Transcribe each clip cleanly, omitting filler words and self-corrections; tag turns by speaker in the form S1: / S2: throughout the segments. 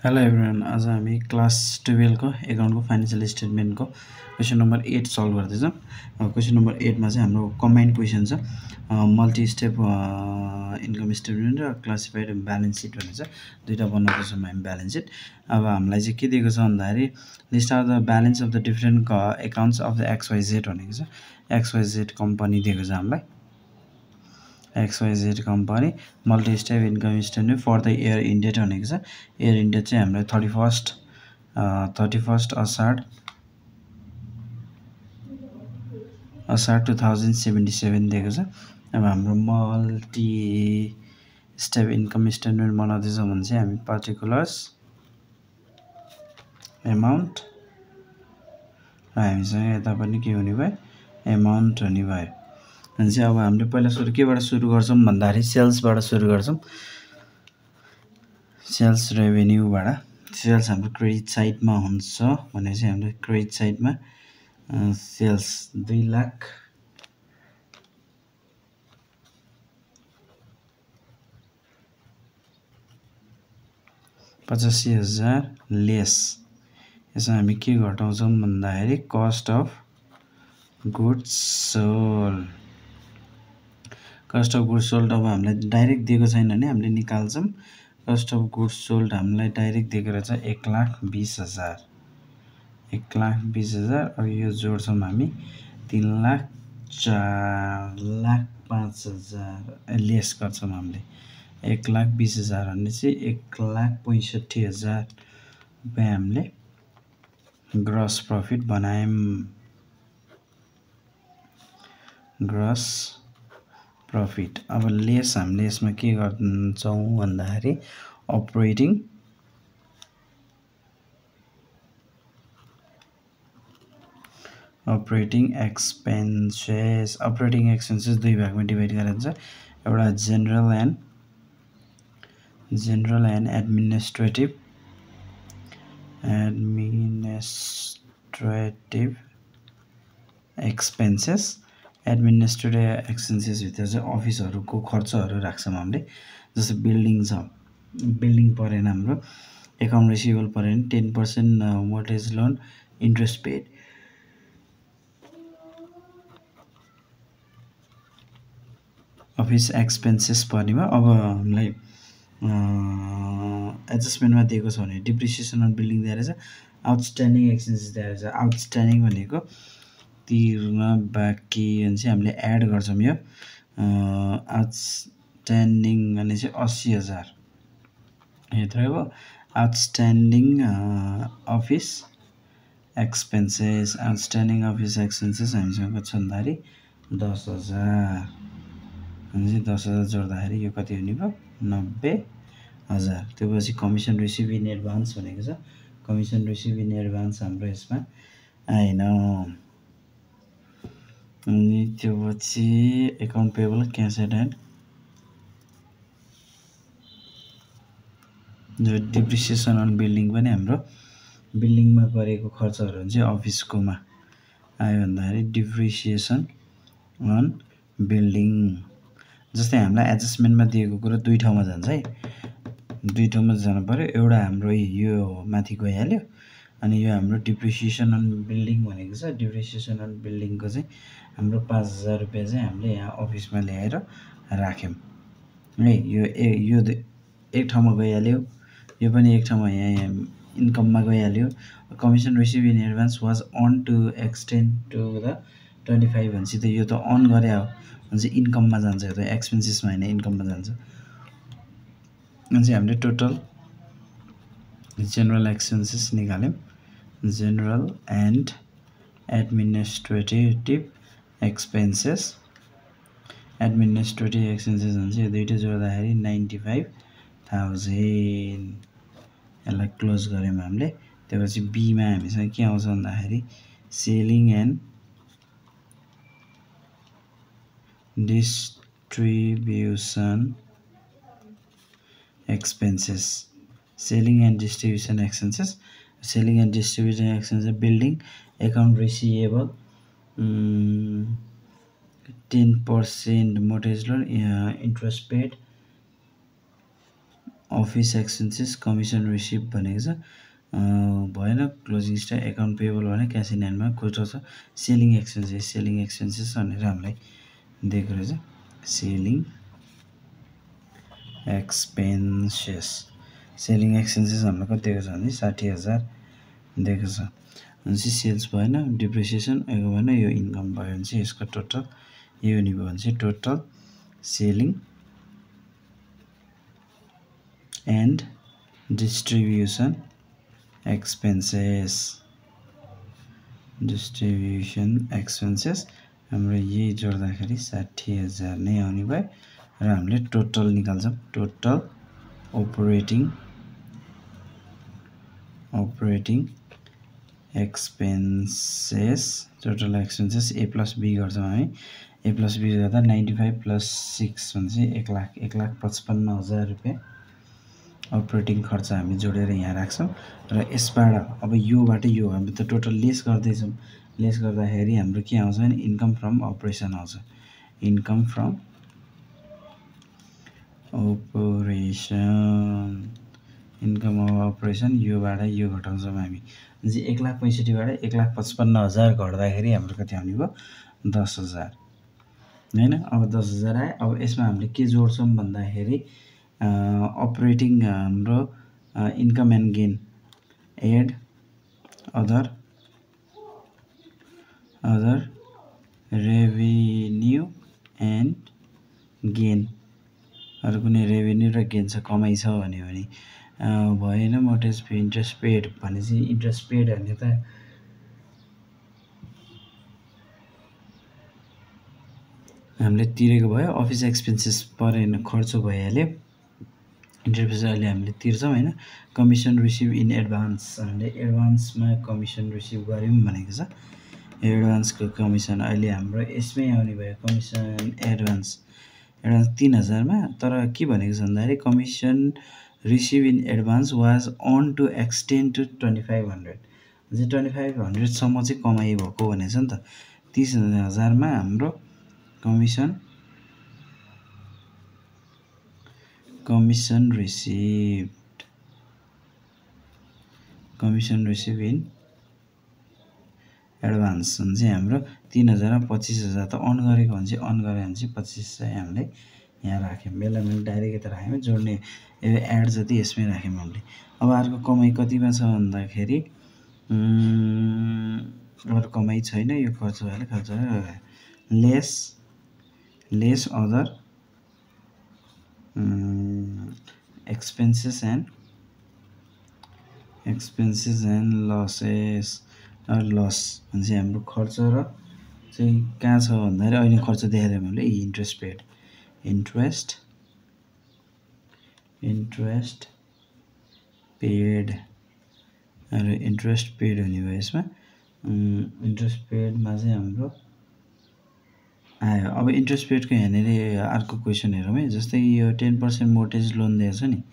S1: Hello everyone, आज हामी class 12 को एकाउन्टको फाइनेन्सियल स्टेटमेन्टको क्वेसन नम्बर 8 सल्भ गर्दैछौँ। क्वेसन नम्बर 8 मा चाहिँ हाम्रो कम्बाइन्ड क्वेसन छ। मल्टी स्टेप इन्कम स्टेटमेन्ट र क्लासिफाइड ब्यालेन्स सिट भनेको छ। दुईटा बनाउँदैछौँ हामी ब्यालेन्स सिट। अब हामीलाई चाहिँ के दिएको छ भन्दाखेरि list out the balance of the different accounts of the XYZ भनेको छ। XYZ कम्पनी दिएको छ हामीलाई। XYZ company multi step income statement for the year ended भनेको छ। इयर इन्डेड चाहिँ हामीलाई 31 असार 2077 दिएको छ। अब हाम्रो मल्टी स्टेप इन्कम स्टेटमेन्ट बनाउँदैछौँ भने चाहिँ हामी पर्टिकुलर्स एमाउन्ट र हामीसँग यता पनि के हुने भयो, एमाउन्ट हुने भयो। अनि चाहिँ अब हामीले पहिला सुरु केबाट सुरु गर्छौँ भन्दाखेरि सेल्सबाट सुरु गर्छौँ। सेल्स रेभेन्यूबाट। सेल्स हाम्रो क्रेडिट साइडमा हुन्छ भने चाहिँ हाम्रो क्रेडिट साइडमा सेल्स 2,85,000 लेस। यसमा हामी के घटाउँछौँ भन्दाखेरि cost of goods sold. Cost of goods sold अब हामीलाई डाइरेक्ट दिएको छैन भने हामीले निकाल्छौँ। कस्ट अफ गुड्स सोल्ड हामीलाई डाइरेक्ट दिएको रहेछ 1,20,000। 1,20,000। अब यो जोड्छौँ हामी 3,00,000 4,05,000 लेस गर्छौँ हामीले। 1,20,000 भन्ने चाहिँ 1,65,000 रुपियाँ हामीले ग्रस प्रफिट बनायौँ। Gross profit. अब लेस हामीले यसमा के गर्छौँ भन्दाखेरि अपरेटिङ एक्सपेन्सेस। अपरेटिङ एक्सपेन्सेस दुई भागमा डिभाइड गरेर हुन्छ। एउटा general and administrative expenses. Administrative एक्सपेन्सेसभित्र चाहिँ अफिसहरूको खर्चहरू राख्छौँ हामीले। जस्तो बिल्डिङ छ, बिल्डिङ परेन हाम्रो, एकाउन्ट रिसिभेबल परेन, 10% mortgage loan interest paid. Office expenses पर्नेमा अब हामीलाई एडजस्टमेन्टमा दिएको छ भने डिप्रिसिएसन अन बिल्डिङ दिएर छ। आउटस्ट्यान्डिङ एक्सपेन्सेस दिएर छ। आउटस्ट्यान्डिङ भनेको तिर्न बाँकी भने चाहिँ हामीले एड गर्छौँ। यो आउटस्ट्यान्डिङ भने चाहिँ 80,000 यत्रो भयो। Outstanding office expenses. Outstanding office expenses हामीसँग कति छ भन्दाखेरि 10,000। अनि चाहिँ 10,000 जोड्दाखेरि यो कति हुने भयो, 90,000। त्यो पछि कमिसन रिसिभ इन एडभान्स भनेको छ। कमिसन रिसिभ इन एडभान्स हाम्रो यसमा आएन। अनि त्यो पछि account payable, cash at hand. जो डिप्रिसिएसन अन बिल्डिङ पनि हाम्रो बिल्डिङमा गरेको खर्चहरू चाहिँ अफिसकोमा आयो भन्दाखेरि डिप्रिसिएसन अन बिल्डिङ। जस्तै हामीलाई एडजस्टमेन्टमा दिएको कुरो दुई ठाउँमा जान्छ है, दुई ठाउँमा जानु पऱ्यो। एउटा हाम्रो यो माथि गइहाल्यो, अनि यो हाम्रो डिप्रिसिएसन अन बिल्डिङ भनेको छ। डिप्रिसिएसन अन बिल्डिङको चाहिँ हाम्रो 5,000 रुपियाँ चाहिँ हामीले यहाँ अफिसमा ल्याएर राख्यौँ है। यो एक ठाउँमा गइहाल्यो, यो पनि एक ठाउँमा यहाँ इन्कममा गइहाल्यो। Commission receive in advance was on to extend to the 25 भनेपछि त यो त अन गरे हो भने चाहिँ इन्कममा जान्छ, यो त एक्सपेन्सेसमा होइन इन्कममा जान्छ। अनि चाहिँ हामीले टोटल जेनरल एक्सपेन्सेस निकाल्यौँ। General and administrative expenses. Administrative expenses भने चाहिँ यो दुइटै जोड्दाखेरि 95,000। यसलाई क्लोज गऱ्यौँ हामीले। त्यसपछि बीमा हामीसँग के आउँछ भन्दाखेरि selling and distribution expenses. Selling and distribution expenses. Selling and distribution expenses building account receivable 10% mortgage loan interest paid office expenses commission receive भनेको छ भएन क्लोजिङ स्टक एकाउन्ट पेबल भने क्यास इन ह्यान्डमा खोज्छ सेलिङ एक्सपेन्सेस भनेर हामीलाई दिएको रहेछ सेलिङ एक्सपेन्सेस हामीलाई कति दिएको छ भने 60,000 दिएको छ भनेपछि सेल्स भएन डिप्रिसिएसन यो भएन यो इन्कम भयो भने चाहिँ यसको टोटल यो नि भयो भने चाहिँ total selling and distribution expenses हाम्रो यही जोड्दाखेरि 60,000 नै आउने भयो र हामीले टोटल निकाल्छौँ total operating expenses A plus B गर्छौँ हामी A प्लस B गर्दा 95 प्लस 6 भने चाहिँ 1,55,000 रुपियाँ अपरेटिङ खर्च हामी जोडेर यहाँ राख्छौँ र यसबाट अब योबाट यो हामी त टोटल लेस गर्दैछौँ लेस गर्दाखेरि हाम्रो के आउँछ भने इन्कम फ्रम अपरेसन आउँछ इन्कम फ्रम अपरेसन योबाट यो घटाउँछौँ हामी जे 1,65,000 बाट 1,55,000 घट्दाखेरि हाम्रो कति आउने भयो 10,000 हैन अब 10,000 आयो अब यसमा हामीले के जोड्छौँ भन्दाखेरि अपरेटिङ हाम्रो income and gain add other revenue and gain अरू कुनै रेभिन्यू र गेन छ कमाइ छ भने भएन मोर्टेज फी इन्ट्रेस्ट पेड भनेपछि इन्ट्रेस्ट पेड भने त हामीले तिरेको भयो अफिस एक्सपेन्सेस परेन खर्च भइहाल्यो इन्टरफेस अहिले हामीले तिर्छौँ हैन कमिसन रिसिभ इन एडभान्स हामीले एडभान्समा कमिसन रिसिभ गर्यौँ भनेको छ एडभान्सको कमिसन अहिले हाम्रो यसमै आउने भयो कमिसन एडभान्स 3,000 मा तर के भनेको छ भन्दाखेरि commission receive in advance was on to extend to 2,500 चाहिँ 2,500 सम्म चाहिँ कमाइ भएको भनेको छ नि त 30,000 मा हाम्रो कमिसन रिसिभ इन एडभान्स चाहिँ हाम्रो 3,000 मा 25,000 त अन गरेको भने चाहिँ 25,000 हामीले यहाँ राख्यौँ बेलामा डाइरेक्ट यता राख्यौँ जोड्ने एड जति यसमै राख्यौँ हामीले अब अर्को कमाइ कतिमा छ भन्दाखेरि अरू कमाइ छैन यो खर्च भएर less other expenses and losses loss भने चाहिँ हाम्रो खर्च र चाहिँ कहाँ छ भन्दाखेरि अहिले खर्च देखाएर हामीले इन्ट्रेस्ट पेड हुने भयो यसमा इन्ट्रेस्ट पेडमा चाहिँ हाम्रो आयो अब इन्ट्रेस्ट पेडको यहाँनिर अर्को क्वेसन हेरौँ है जस्तै यो 10% मोर्टेज लोन दिएको छ नि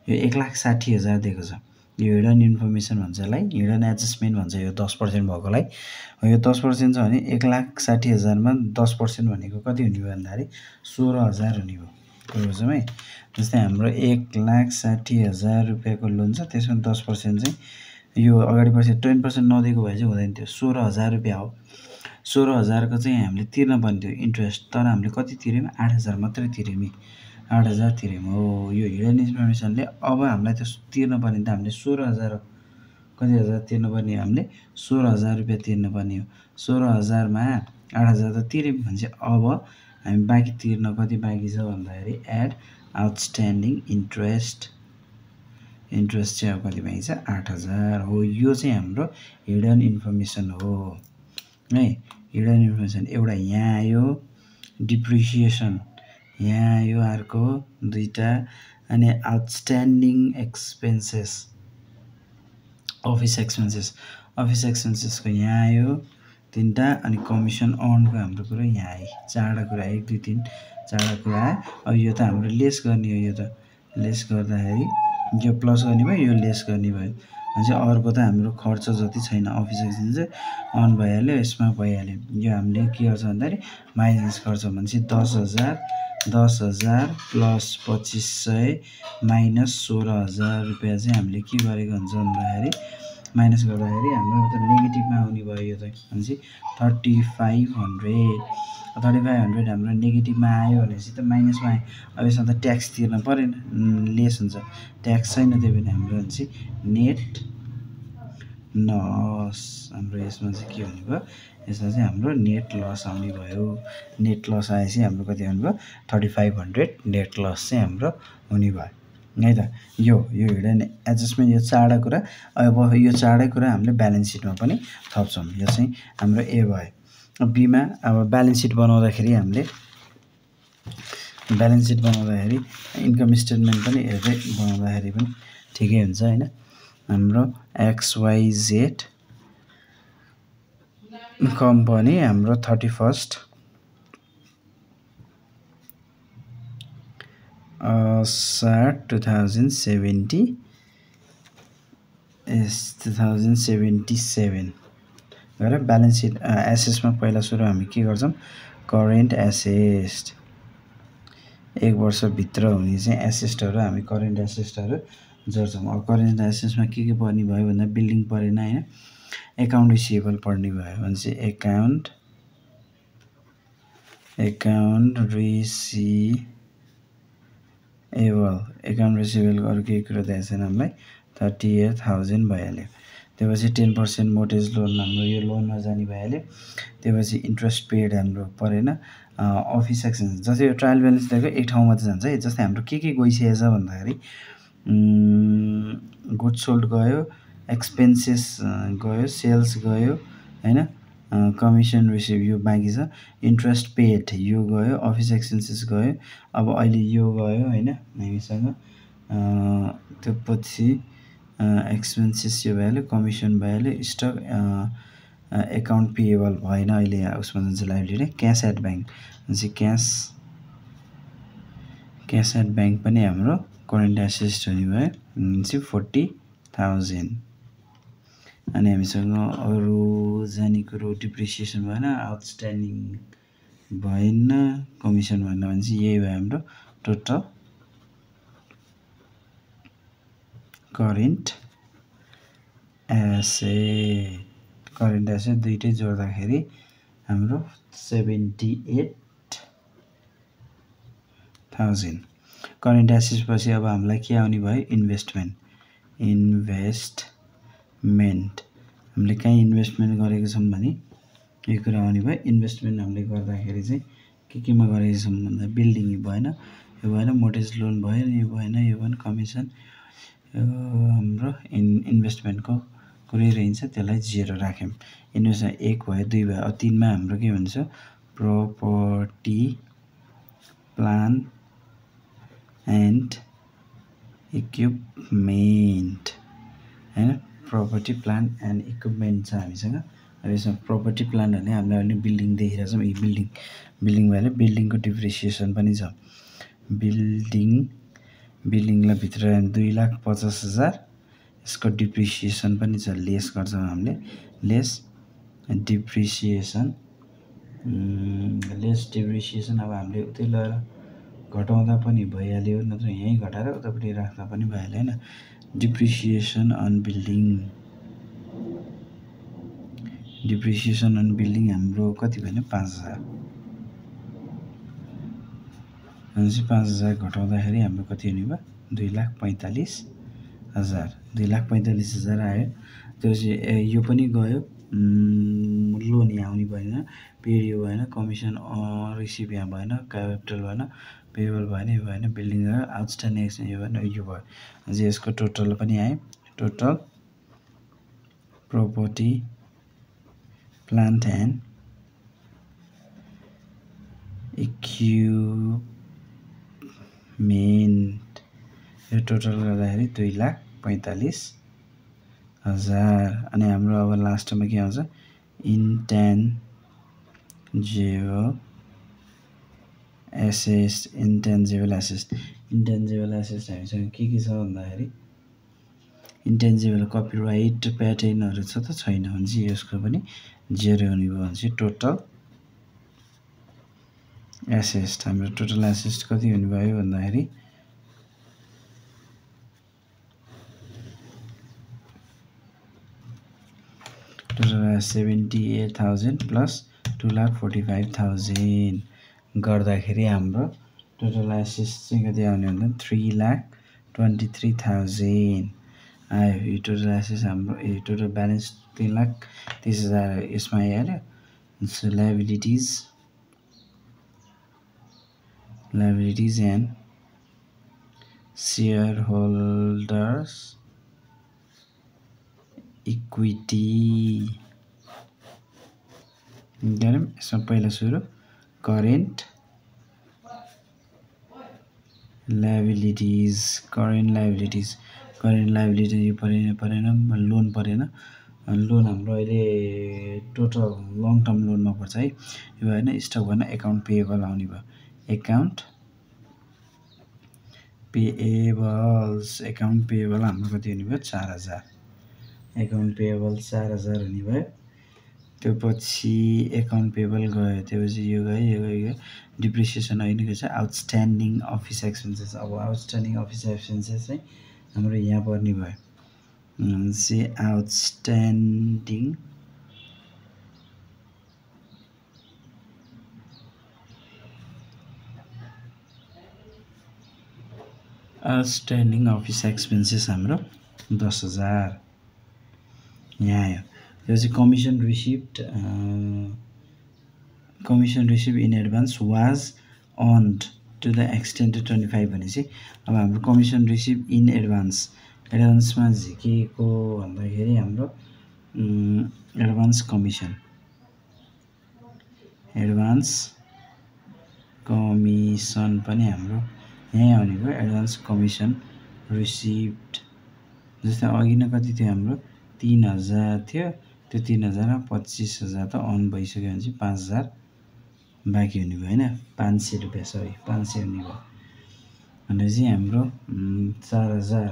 S1: यो 1,60,000 दिएको छ यो हिडन इन्फर्मेसन भन्छ यसलाई हिडन एडजस्टमेन्ट भन्छ यो 10% भएकोलाई यो 10% छ भने 1,60,000 मा 10% भनेको कति हुने भयो भन्दाखेरि 16,000 हुने भयो बुझ्यौँ है जस्तै हाम्रो 1,60,000 रुपियाँको लोन छ त्यसमा 10% चाहिँ यो अगाडि पछि 10% नदिएको भए चाहिँ हुँदैन थियो 16,000 रुपियाँ हो 16,000 को चाहिँ हामीले तिर्न पर्ने थियो इन्ट्रेस्ट तर हामीले कति तिर्यौँ 8,000 मात्रै तिर्यौँ नि 8,000 तिर्यौँ हो यो हिडन इन्फर्मेसनले अब हामीलाई त तिर्न पर्ने त हामीले 16,000 कति हजार तिर्न पर्ने हामीले 16,000 रुपियाँ तिर्न पर्ने हो 16,000 मा 8,000 त तिर्यौँ भने चाहिँ अब हामी बाँकी तिर्न कति बाँकी छ भन्दाखेरि एड आउटस्ट्यान्डिङ इन्ट्रेस्ट चाहिँ अब कति बाँकी छ 8,000 हो यो चाहिँ हाम्रो हिडन इन्फर्मेसन हो है हिडन इन्फर्मेसन एउटा यहाँ आयो डिप्रिसिएसन यहाँ आयो अर्को दुईटा अनि आउटस्ट्यान्डिङ एक्सपेन्सेस अफिस एक्सपेन्सेसको यहाँ आयो 3टा अनि कमिसन अर्नको हाम्रो कुरा यहाँ आयो 4वटा कुरा 1 2 3 4वटा कुरा आयो अब यो त हाम्रो लेस गर्ने हो यो त लेस गर्दाखेरि यो प्लस गर्ने भयो यो लेस गर्ने भयो चाहिँ अर्को त हाम्रो खर्च जति छैन अफिस एक्सपेन्स चाहिँ अन भइहाल्यो यसमा भइहाल्यो यो हामीले के गर्छ भन्दाखेरि माइनस खर्च भनेपछि 10,000 10,000 प्लस 2500 माइनस 16,000 रुपियाँ चाहिँ हामीले के गरेको हुन्छ भन्दाखेरि माइनस गर्दाखेरि हाम्रो त नेगेटिभमा आउने भयो यो चाहिँ भनेपछि 3500 हाम्रो नेगेटिभमा आयो भनेपछि त माइनसमा आयो अब यसमा त ट्याक्स तिर्न परेन लेस हुन्छ ट्याक्स छैन त्यही भएर हाम्रो हुन्छ नेट लस हाम्रो यसमा चाहिँ के हुने भयो यसमा चाहिँ हाम्रो नेट लस आउने भयो नेट लस आएपछि हाम्रो कति आउने भयो 3500 नेट लस चाहिँ हाम्रो हुने भयो है त यो हिडन एडजस्टमेन्ट यो चारवटा कुरा अब यो चारवटै कुरा हामीले ब्यालेन्स सिटमा पनि थप्छौँ यो चाहिँ हाम्रो ए भयो बीमा अब ब्यालेन्स सिट बनाउँदाखेरि हामीले ब्यालेन्स सिट बनाउँदाखेरि इन्कम स्टेटमेन्ट पनि हेर्दै बनाउँदाखेरि पनि ठिकै हुन्छ हैन हाम्रो XYZ कम्पनी हाम्रो 31st असार 2077 गरेर ब्यालेन्स सिट एसेसमा पहिला सुरु हामी के गर्छौँ करेन्ट एसेस 1 वर्षभित्र हुने चाहिँ एसेस्टहरू हामी करेन्ट एसेस्टहरू जोड्छौँ अब करेन्ट एसेसमा के पर्ने भयो भन्दा बिल्डिङ परेन हैन एकाउन्ट रिसिभेबल पर्ने भयो भने चाहिँ एकाउन्ट रिसिभेबल अरू केही कुरा दिएको छैन हामीलाई 38,000 भइहाल्यो त्यसपछि 10% मोर्टेज लोन हाम्रो यो लोनमा जाने भइहाल्यो त्यसपछि इन्ट्रेस्ट पेड हाम्रो परेन अफिस एक्सपेन्स जस्तै यो ट्रायल ब्यालेन्स दिएको एक ठाउँमा त जान्छ है जस्तै हाम्रो के गइसकेछ भन्दाखेरि गुड सोल्ड गयो एक्सपेन्सेस गयो सेल्स गयो हैन कमिसन रिसिभ यो बाँकी छ इन्ट्रेस्ट पेड यो गयो अफिस एक्सपेन्सेस गयो अब अहिले यो गयो हैन हामीसँग त्यो पछि एक्सपेन्सेस यो भइहाल्यो कमिसन भइहाल्यो स्टक एकाउन्ट पेएबल भएन अहिले उसमा जान्छ लाइबिलिटी क्यास एट ब्याङ्क चाहिँ क्यास एट ब्याङ्क पनि हाम्रो करेन्ट एसेट हुने भयो चाहिँ 40,000 अनि हामीसँग अरू जाने कुरो डिप्रिसिएसन भएन आउटस्ट्यान्डिङ भएन कमिसन भएन भने चाहिँ यही भयो हाम्रो टोटल करेन्ट एसेट दुईटै जोड्दाखेरि हाम्रो 78,000 करेन्ट एसेट पछि अब हामीलाई के आउने भयो इन्भेस्टमेन्ट हामीले कहीँ इन्भेस्टमेन्ट गरेको छौँ भने यो कुरा आउने भयो इन्भेस्टमेन्ट हामीले गर्दाखेरि चाहिँ केमा गरेको छौँ भन्दा बिल्डिङ भएन यो भएन मोर्टेज लोन भएन यो भएन कमिसन हाम्रो इन्भेस्टमेन्टको कुरै रहन्छ त्यसलाई 0 राख्यौँ इन्भेस्टमेन्ट 1 भयो 2 भयो अब 3 मा हाम्रो के भन्छ प्रपर्टी प्लान्ट एन्ड इक्विपमेन्ट हैन प्रपर्टी प्लान्ट एन्ड इक्विपमेन्ट छ हामीसँग अब यसमा प्रपर्टी प्लान्ट भने हामीले अहिले बिल्डिङ देखिरहेको छौँ यो बिल्डिङ भएर बिल्डिङको डिप्रिसिएसन पनि छ बिल्डिङलाई भित्र 2,50,000 यसको डिप्रिसिएसन पनि छ लेस गर्छौँ हामीले लेस डिप्रिसिएसन अब हामीले उतै लगेर घटाउँदा पनि भइहाल्यो नत्र यहीँ घटाएर उतापट्टि राख्दा पनि भइहाल्यो हैन डिप्रिसिएसन अन बिल्डिङ हाम्रो कति भयो 5,000 भनेपछि 5,000 घटाउँदाखेरि हाम्रो कति हुने भयो 2,45,000 2,45,000 आयो त्यसपछि यो पनि गयो लोन यहाँ आउने भएन पेड यो भएन कमिसन रिसिभ यहाँ भएन क्यापिटल भएन पेबल भएन यो भएन बिल्डिङ आउटस्ट्यान्डिङ यो भएन यो भयो अझै यसको टोटल पनि आयो total property plant and equipment यो टोटल गर्दाखेरि 2,45,000 अनि हाम्रो अब लास्टमा के आउँछ इन्टेन्जिबल एसेट हामीसँग के छ भन्दाखेरि इन्टेन्जिबल कपिराइट प्याटर्नहरू छ त छैन भने चाहिँ यसको पनि 0 हुने भयो भने चाहिँ टोटल एसेस्ट हाम्रो टोटल एसेस्ट कति हुने भयो भन्दाखेरि टोटल 78,000 प्लस 2,45,000 गर्दाखेरि हाम्रो टोटल एसेस्ट चाहिँ कति आउने भन्दा 3,23,000 आयो। यो टोटल एसेस्ट हाम्रो टोटल ब्यालेन्स 3,30,000 यसमा आइहाल्यो। So liabilities and shareholders equity गरौँ। यसमा पहिला सुरु करेन्ट लायबिलिटीज यो परेन लोन परेन। लोन हाम्रो अहिले टोटल लङ टर्म लोनमा पर्छ है। यो होइन स्टक भएन एकाउन्ट पेएबल आउने भयो। एकाउन्ट पेएबल हाम्रो कति हुने भयो 4,000 एकाउन्ट पेएबल 4,000 हुने भयो। त्यो पछि एकाउन्ट पेएबल गयो त्यो पछि यो गयो डिप्रिसिएसन होइन के छ आउटस्ट्यान्डिङ अफिस एक्सपेन्सेस। अब आउटस्ट्यान्डिङ अफिस एक्सपेन्सेस चाहिँ हाम्रो यहाँ पर्ने भयो चाहिँ आउटस्ट्यान्डिङ अफिस एक्सपेन्सेस हाम्रो 10,000 यहाँ आयो। त्यो चाहिँ commission receive in advance was earned to the extend 25 भनेपछि अब हाम्रो कमिसन रिसिभ इन एडभान्समा झिकेको भन्दाखेरि हाम्रो एडभान्स कमिसन पनि हाम्रो यहीँ आउने भयो। एडभान्स कमिसन रिसिभ्ड जस्तै अघि नै कति थियो हाम्रो 3,000 थियो। त्यो 3,000 मा 25,000 त अन भइसक्यो भने चाहिँ 5,000 बाँकी हुने भयो होइन 500 रुपियाँ 500 हुने भयो भने चाहिँ हाम्रो 4,000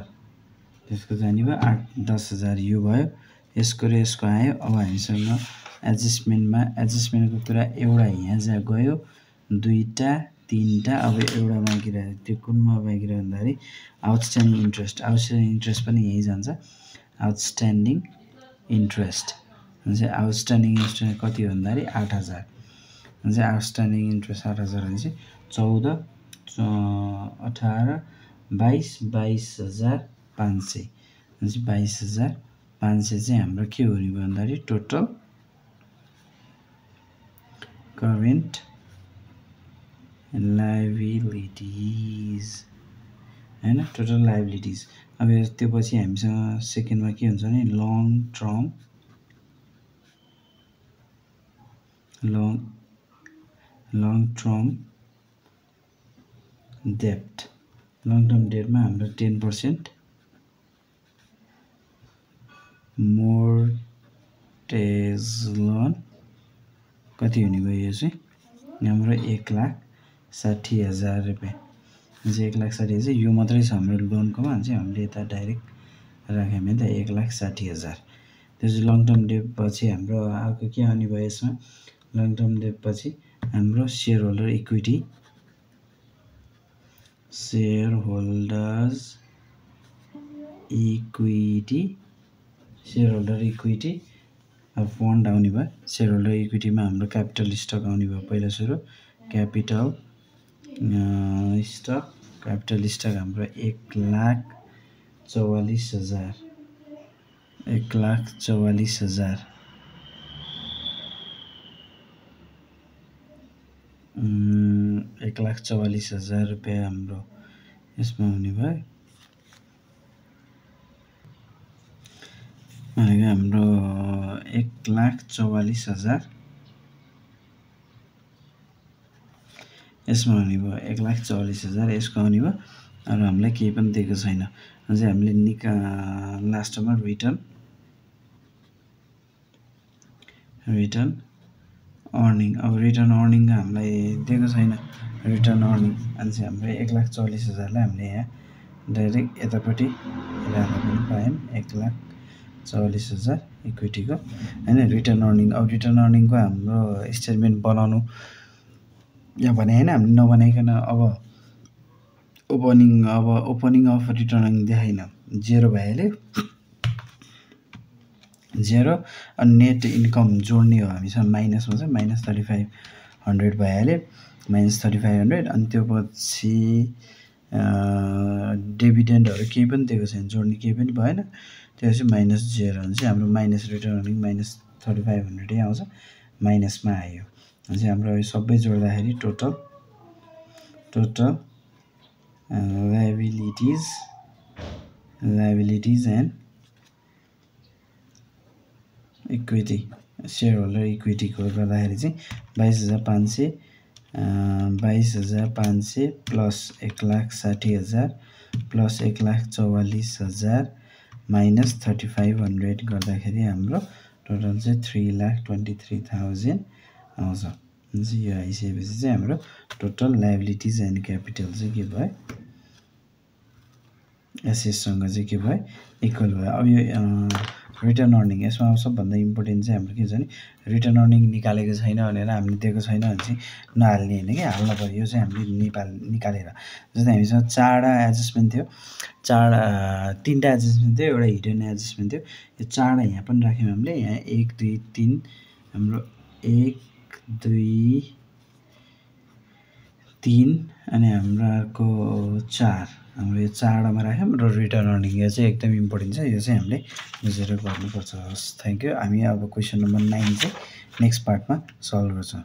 S1: त्यसको जाने भयो 10,000 यो भयो। यसको र यसको आयो। अब हामीसँग एडजस्टमेन्टको कुरा एउटा यहाँ गयो 2टा 3टा अब एउटा बाँकी रह्यो। त्यो कुनमा बाँकी रह्यो भन्दाखेरि आउटस्ट्यान्डिङ इन्ट्रेस्ट पनि यहीँ जान्छ। आउटस्ट्यान्डिङ इन्ट्रेस्ट कति हो भन्दाखेरि 8,000 आउटस्ट्यान्डिङ इन्ट्रेस्ट 8,000 भने चाहिँ 14 18 22,500 22,500 चाहिँ हाम्रो के हुने भयो भन्दाखेरि टोटल करेन्ट लायबिलिटिज हैन टोटल लायबिलिटिज। अब त्यो पछि हामीसँग सेकेन्डमा के हुन्छ भने लङ टर्म डेब्ट डेटमा हाम्रो 10% मोर्टेज लोन कति हुने भयो यो चाहिँ हाम्रो 1,60,000 रुपियाँ 1,60,000 यो मात्रै छ हाम्रो लोनकोमा चाहिँ हामीले यता डाइरेक्ट राख्यौँ भने त 1,60,000। त्यो चाहिँ लङ टर्म डेट पछि हाम्रो अर्को के आउने भयो यसमा लङ टर्म डेट पछि हाम्रो सेयरहोल्डर इक्विटी फन्ड आउने भयो। सेयरहोल्डर इक्विटीमा हाम्रो क्यापिटल स्टक आउने भयो। पहिला सुरु क्यापिटल स्टक हाम्रो 1,44,000 1,44,000 1,44,000 रुपियाँ हाम्रो यसमा हुने भयो। भनेको हाम्रो 1,44,000 यसमा हुने भयो 1,44,000 यसको आउने भयो। अरू हामीलाई केही पनि दिएको छैन। अझै हामीले लास्टमा रिटर्न अर्निङ अब रिटर्न अर्निङ हामीलाई दिएको छैन। रिटर्न अर्निङ अनि चाहिँ हाम्रो 1,44,000लाई हामीले यहाँ डाइरेक्ट यतापट्टि राख्न पनि पायौँ 1,44,000 इक्विटीको होइन रिटर्न अर्निङ। अब रिटर्न अर्निङको हाम्रो स्टेटमेन्ट बनाउनु यहाँ भने होइन हामीले नबनाइकन अब ओपनिङ अफ रिटर्न अर्निङ देखाइन 0 भइहाल्यो 0 अनि नेट इन्कम जोड्ने हो हामीसँग माइनसमा छ -3500 भइहाल्यो -3500 अनि त्यो पछि डिभिडेन्डहरू केही पनि दिएको छैन जोड्ने केही पनि भएन त्यसपछि -0 भने चाहिँ हाम्रो माइनस रिटर्न अर्निङ -3500 आउँछ माइनसमा आयो भने चाहिँ हाम्रो यो सबै जोड्दाखेरि total liabilities and equity shareholder इक्विटीको गर्दाखेरि चाहिँ 22,500 प्लस 1,60,000 प्लस 1,44,000 माइनस 3,500 गर्दाखेरि हाम्रो टोटल चाहिँ 3,23,000 आउँछ यो आइसकेपछि चाहिँ हाम्रो टोटल लाइबिलिटिज एन्ड क्यापिटल चाहिँ के भयो एसेटसँग चाहिँ के भयो इक्वल भयो अब यो रिटर्न अर्निङ यसमा सबभन्दा इम्पोर्टेन्ट चाहिँ हाम्रो के छ भने रिटर्न अर्निङ निकालेको छैन भनेर हामीले दिएको छैन भने चाहिँ नहाल्ने होइन कि हाल्न पर्यो यो चाहिँ हामीले निकालेर जस्तै हामीसँग 4वटा एडजस्टमेन्ट थियो 3वटा एडजस्टमेन्ट थियो एउटा हिडन एडजस्टमेन्ट थियो यो 4वटा यहाँ पनि राख्यौँ हामीले यहाँ 1 2 3 हाम्रो 1 2 3 अनि हाम्रो 4 हाम्रो यो 4वटामा राख्यौँ र रिटर्न अर्निङ यो चाहिँ एकदम इम्पोर्टेन्ट छ यो चाहिँ हामीले बुझेर गर्नुपर्छ हस् थ्याङ्क यू हामी अब क्वेसन नम्बर 9 चाहिँ नेक्स्ट पार्टमा सल्भ गर्छौँ